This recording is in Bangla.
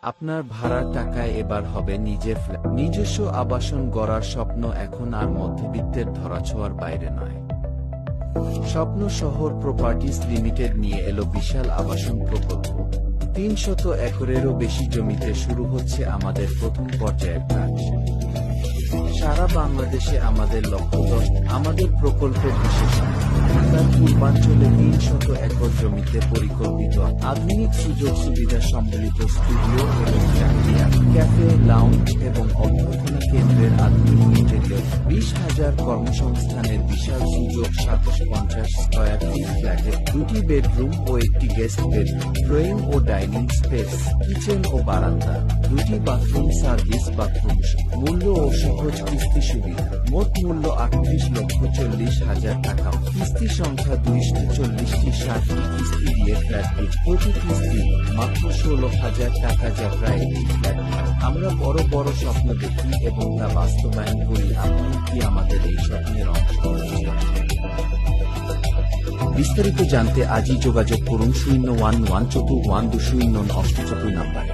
আপনার ভাড়ার টাকায় এবার হবে নিজের ফ্ল্যাট। নিজস্ব আবাসন গড়ার স্বপ্ন এখন আর মধ্যবিত্তের ধরাছোঁয়ার বাইরে নয়। স্বপ্ন শহর প্রপার্টিজ লিমিটেড নিয়ে এলো বিশাল আবাসন প্রকল্প। ৩০০ একরেরও বেশি জমিতে শুরু হচ্ছে আমাদের প্রথম পর্যায়ের কাজ। সারা বাংলাদেশে আমাদের লক্ষ্য 10। আমাদের প্রকল্প বিশেষণ ঢাকার পূর্বাঞ্চলে ৩০০ একর জমিতে পরিকল্পিত আধুনিক সুযোগ সুবিধা সম্বলিত স্টুডিও এবং ক্যাফে, লাউঞ্জ এবং অভ্যর্থনা কেন্দ্রের আধুনিক ইন্টেরিয়র, ২০,০০০ কর্মসংস্থানের বিশাল সুযোগ, ৭৫০ স্কয়ার ফিট ফ্ল্যাটে 2টি বেডরুম ও 1টি গেস্ট বেডরুম, ড্রয়িং ও ডাইনিং স্পেস, কিচেন ও বারান্দা, 2টি বাথরুম, সার্ভিস বাথরুম, মূল্য ও সহজ কিস্তি সুবিধা। মোট মূল্য ৩৮,৪০,০০০ টাকা। কিস্তি সংখ্যা ২৪০টি, 60টি কিস্তি দিয়ে ফ্ল্যাট প্রতি কিস্তি মাত্র ১৬,০০০ টাকা, যা প্রায় একটি ফ্ল্যাট। আমরা বড় বড় স্বপ্ন দেখি এবং তা বাস্তবায়ন করি। আপনি কি আমাদের এই স্বপ্নের অংশ? বিস্তারিত জানতে আজই যোগাযোগ করুন 0114120 নাম্বারে।